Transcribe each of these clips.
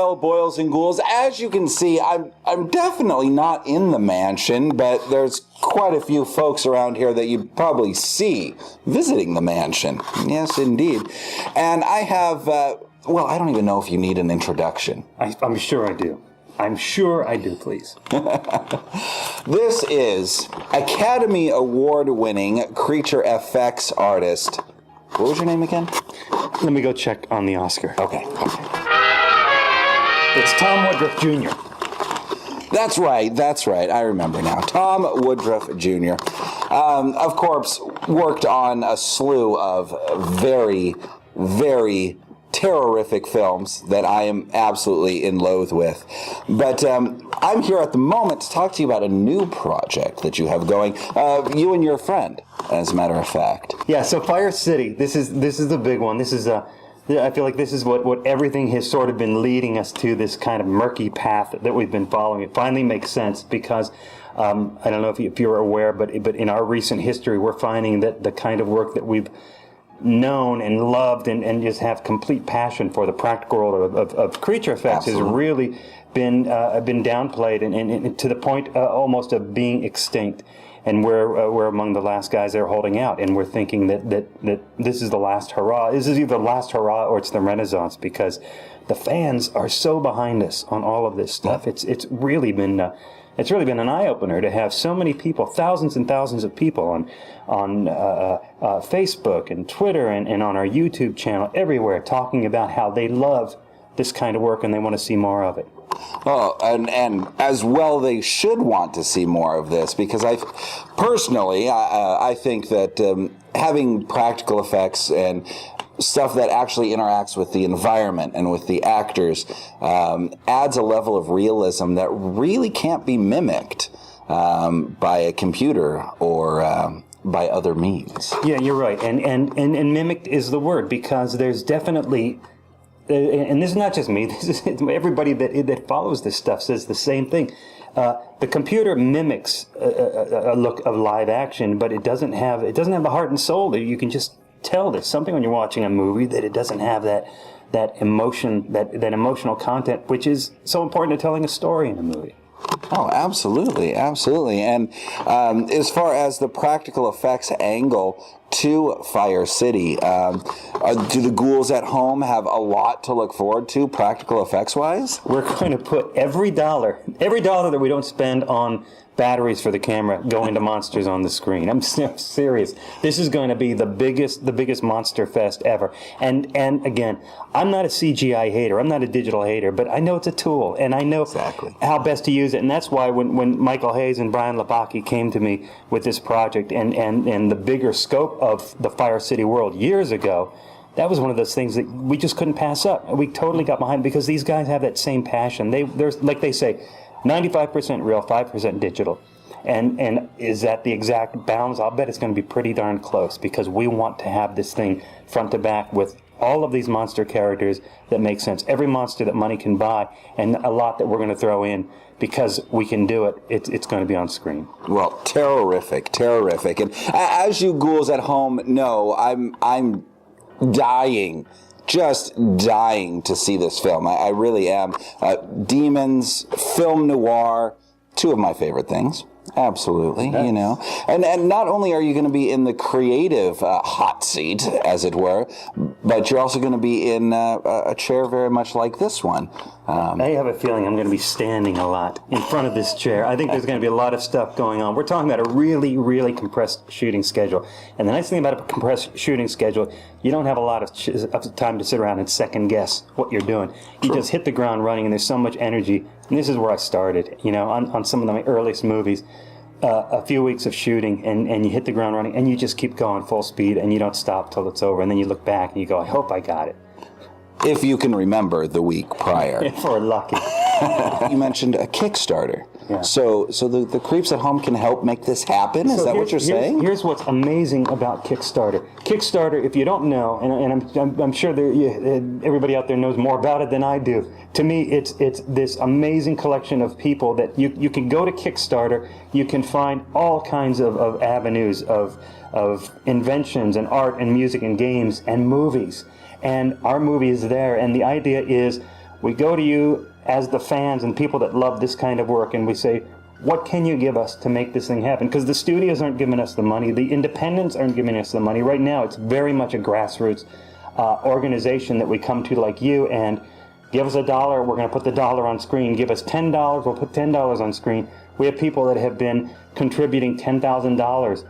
well, boils and ghouls, as you can see, I'm definitely not in the mansion, but there's quite a few folks around here that you'd probably see visiting the mansion. Yes, indeed. And I have, well, I don't even know if you need an introduction. I'm sure I do. I'm sure I do, please. This is Academy Award-winning creature effects artist. What was your name again? Let me go check on the Oscar. Okay. It's Tom Woodruff Jr. That's right. I remember now. Tom Woodruff Jr. Of course, worked on a slew of very, very terror-ific films that I am absolutely in loathe with. But I'm here at the moment to talk to you about a new project that you have going. You and your friend, as a matter of fact. Yeah, so Fire City, this is the big one. This is I feel like this is what everything has sort of been leading us to, this kind of murky path that we've been following. It finally makes sense because I don't know if you're aware, but in our recent history, we're finding that the kind of work that we've known and loved and just have complete passion for, the practical world of creature effects, has really been downplayed and to the point almost of being extinct. And we're among the last guys that are holding out, and we're thinking that this is the last hurrah. This is either the last hurrah or it's the Renaissance, because the fans are so behind us on all of this stuff. It's really been an eye-opener to have so many people, thousands and thousands of people on Facebook and Twitter and on our YouTube channel, everywhere, talking about how they love this kind of work and they want to see more of it. Oh, and as well they should want to see more of this, because I think that having practical effects and stuff that actually interacts with the environment and with the actors adds a level of realism that really can't be mimicked by a computer or by other means. Yeah, you're right. And mimicked is the word, because there's definitely, and this is not just me, this is everybody that follows this stuff says the same thing. The computer mimics a look of live action, but it doesn't have the heart and soul that you can just tell. There's something when you're watching a movie that it doesn't have that emotion, that emotional content, which is so important to telling a story in a movie. Oh, absolutely. And as far as the practical effects angle to Fire City, do the ghouls at home have a lot to look forward to, practical effects-wise? We're going to put every dollar that we don't spend on batteries for the camera go into monsters on the screen. I'm serious. This is going to be the biggest monster fest ever. And again, I'm not a CGI hater. I'm not a digital hater, but I know it's a tool, and I know exactly how best to use it. And that's why when Michael Hayes and Brian Labaki came to me with this project and the bigger scope of the Fire City world years ago, that was one of those things that we just couldn't pass up. We totally got behind, because these guys have that same passion. They're like they say, 95% real, 5% digital. And is that the exact balance? I'll bet it's going to be pretty darn close, because we want to have this thing front to back with all of these monster characters that make sense. Every monster that money can buy, and a lot that we're going to throw in because we can do it. It's going to be on screen. Well, terror-ific. And as you ghouls at home know, I'm dying. Just dying to see this film. I really am. Demons, film noir, two of my favorite things. Absolutely, you know. And not only are you going to be in the creative hot seat, as it were, but you're also going to be in a chair very much like this one. I have a feeling I'm going to be standing a lot in front of this chair. I think there's going to be a lot of stuff going on. We're talking about a really, really compressed shooting schedule. And the nice thing about a compressed shooting schedule, you don't have a lot of time to sit around and second guess what you're doing. You just hit the ground running, and there's so much energy. And this is where I started, you know, on some of my earliest movies. A few weeks of shooting, and you hit the ground running, and you just keep going full speed, and you don't stop till it's over. And then you look back and you go, I hope I got it. If you can remember the week prior. If we're lucky. You mentioned a Kickstarter. Yeah. So the creeps at home can help make this happen? Is that what you're saying? Here's what's amazing about Kickstarter. Kickstarter, if you don't know, and I'm sure everybody out there knows more about it than I do. To me, it's this amazing collection of people that you can go to Kickstarter. You can find all kinds of avenues of inventions and art and music and games and movies. And our movie is there, and the idea is we go to you as the fans and people that love this kind of work, and we say, what can you give us to make this thing happen? Because the studios aren't giving us the money. The independents aren't giving us the money. Right now, it's very much a grassroots organization that we come to like you, and give us $1, we're going to put the dollar on screen. Give us $10, we'll put $10 on screen. We have people that have been contributing $10,000.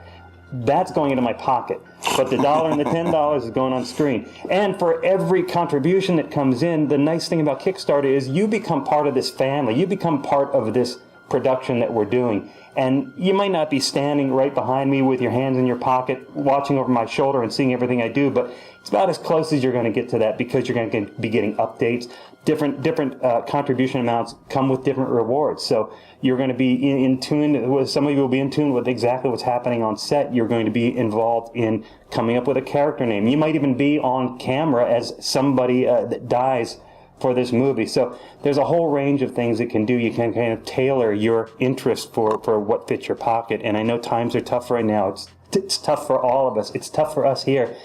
That's going into my pocket. But the dollar and the $10 is going on screen. And for every contribution that comes in, the nice thing about Kickstarter is you become part of this family. You become part of this production that we're doing. And you might not be standing right behind me with your hands in your pocket, watching over my shoulder and seeing everything I do, but it's about as close as you're going to get to that, because you're going to be getting updates. Different contribution amounts come with different rewards. So you're going to be in tune with, some of you will be in tune with exactly what's happening on set. You're going to be involved in coming up with a character name. You might even be on camera as somebody that dies for this movie. So there's a whole range of things it can do. You can kind of tailor your interest for what fits your pocket. And I know times are tough right now. It's tough for all of us. It's tough for us here.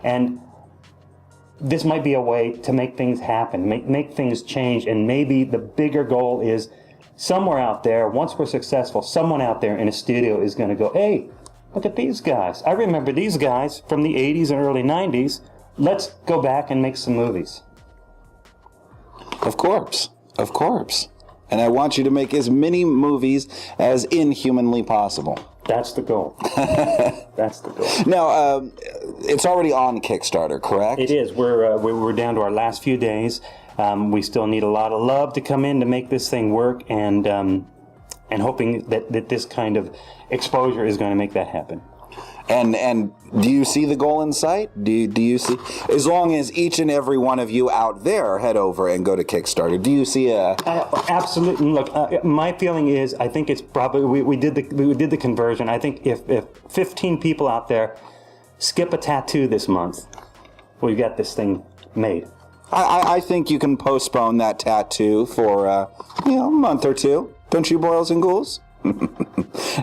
And this might be a way to make things happen, make things change. And maybe the bigger goal is somewhere out there, once we're successful, someone out there in a studio is going to go, hey, look at these guys. I remember these guys from the 80s and early 90s. Let's go back and make some movies. Of course. And I want you to make as many movies as inhumanly possible. That's the goal. That's the goal. Now, it's already on Kickstarter, correct? It is. We're down to our last few days. We still need a lot of love to come in to make this thing work, and hoping that this kind of exposure is going to make that happen. And do you see the goal in sight? Do you see, as long as each and every one of you out there head over and go to Kickstarter, do you see a... Absolutely. Look, my feeling is, I think it's probably, we did the conversion. I think if 15 people out there skip a tattoo this month, we've got this thing made. I think you can postpone that tattoo for a month or two. Don't you, boils and ghouls?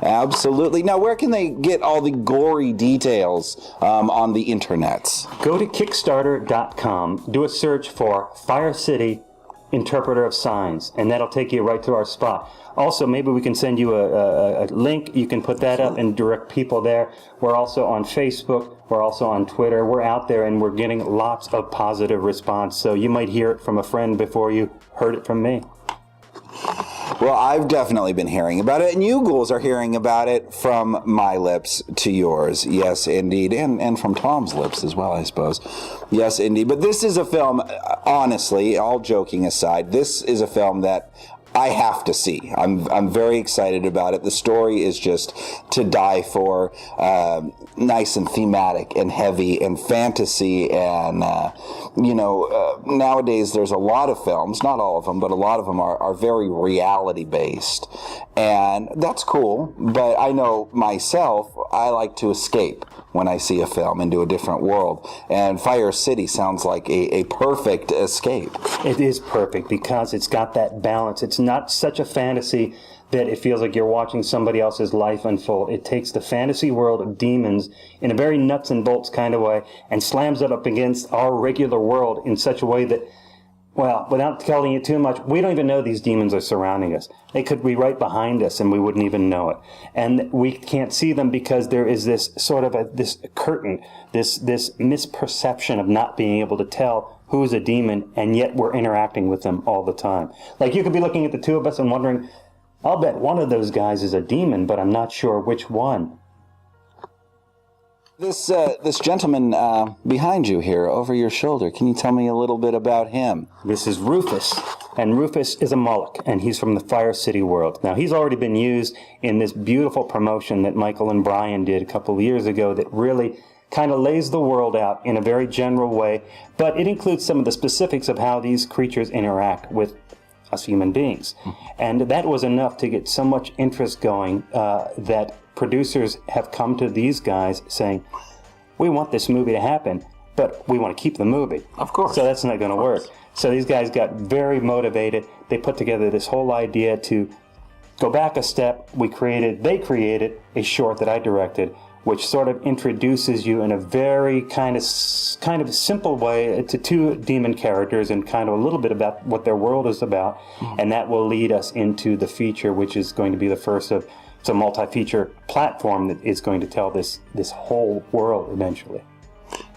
Absolutely. Now, where can they get all the gory details on the internets? Go to Kickstarter.com, do a search for Fire City Interpreter of Signs, and that'll take you right to our spot. Also, maybe we can send you a link. You can put that up and direct people there. We're also on Facebook. We're also on Twitter. We're out there, and we're getting lots of positive response. So you might hear it from a friend before you heard it from me. Well, I've definitely been hearing about it, and you ghouls are hearing about it from my lips to yours. Yes, indeed. And from Tom's lips as well, I suppose. Yes, indeed. But this is a film, honestly, all joking aside, this is a film that I have to see. I'm very excited about it. The story is just to die for. Nice and thematic and heavy and fantasy, and nowadays there's a lot of films, not all of them, but a lot of them are very reality based, and that's cool. But I know myself, I like to escape when I see a film into a different world, and Fire City sounds like a perfect escape. It is perfect because it's got that balance. It's not such a fantasy that it feels like you're watching somebody else's life unfold. It takes the fantasy world of demons in a very nuts and bolts kind of way and slams it up against our regular world in such a way that, well, without telling you too much, we don't even know these demons are surrounding us. They could be right behind us and we wouldn't even know it. And we can't see them because there is this sort of this curtain, this misperception of not being able to tell who's a demon, and yet we're interacting with them all the time. Like, you could be looking at the two of us and wondering, I'll bet one of those guys is a demon, but I'm not sure which one. This gentleman behind you here, over your shoulder, can you tell me a little bit about him? This is Rufus, and Rufus is a Moloch, and he's from the Fire City world. Now, he's already been used in this beautiful promotion that Michael and Brian did a couple of years ago that really kind of lays the world out in a very general way, but it includes some of the specifics of how these creatures interact with us human beings. And that was enough to get so much interest going that producers have come to these guys saying, we want this movie to happen, but we want to keep the movie. Of course. So that's not going to work. So these guys got very motivated. They put together this whole idea to go back a step. They created a short that I directed which sort of introduces you in a very kind of simple way to two demon characters and kind of a little bit about what their world is about, and that will lead us into the feature, which is going to be the first of it's a multi-feature platform that is going to tell this whole world eventually.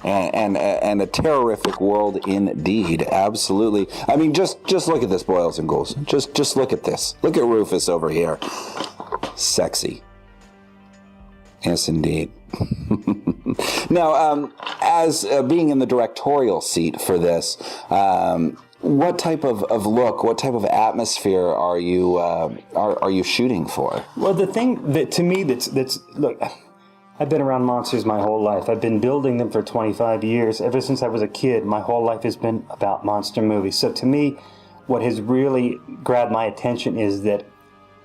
And a terrorific world indeed, absolutely. I mean, just look at this, boils and ghouls. Just look at this. Look at Rufus over here, sexy. Yes, indeed. Now, as being in the directorial seat for this, what type of look, what type of atmosphere are you shooting for? Well, the thing that to me that's look, I've been around monsters my whole life. I've been building them for 25 years. Ever since I was a kid, my whole life has been about monster movies. So to me, what has really grabbed my attention is that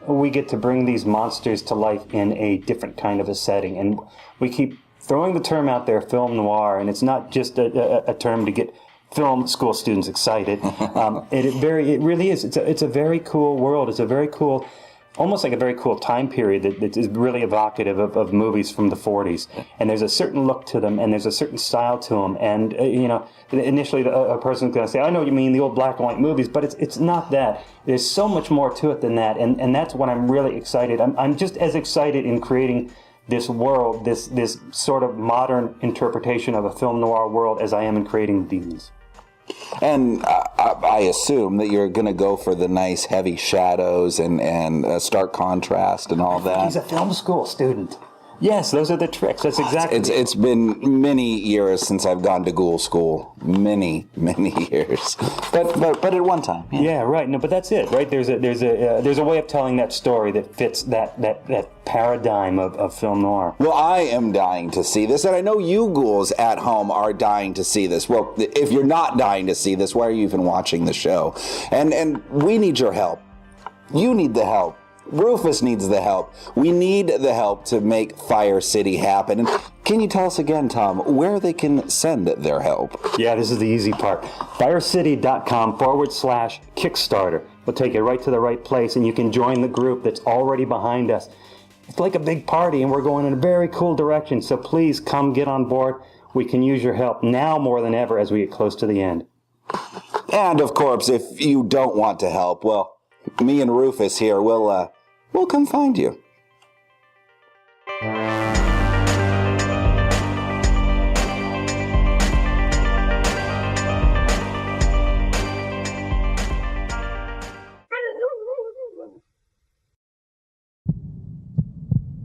we get to bring these monsters to life in a different kind of a setting. And we keep throwing the term out there, film noir, and it's not just a term to get film school students excited. It really is. It's a very cool world. It's a very cool, almost like a very cool time period that is really evocative of movies from the 40s. And there's a certain look to them, and there's a certain style to them. And, initially a person's going to say, I know what you mean, the old black and white movies, but it's not that. There's so much more to it than that. And that's what I'm really excited. I'm just as excited in creating this world, this sort of modern interpretation of a film noir world as I am in creating the demons. And I assume that you're going to go for the nice heavy shadows and stark contrast and all that. He's a film school student. Yes, those are the tricks. That's exactly. It's been many years since I've gone to ghoul school. Many years. But at one time. Yeah, right. No, but that's it, right? There's a way of telling that story that fits that paradigm of film noir. Well, I am dying to see this, and I know you ghouls at home are dying to see this. Well, if you're not dying to see this, why are you even watching the show? And we need your help. You need the help. Rufus needs the help. We need the help to make Fire City happen. And can you tell us again, Tom, where they can send their help? Yeah, this is the easy part. FireCity.com/Kickstarter will take you right to the right place, and you can join the group that's already behind us. It's like a big party, and we're going in a very cool direction, so please come get on board. We can use your help now more than ever as we get close to the end. And, of course, if you don't want to help, well, me and Rufus here will come find you.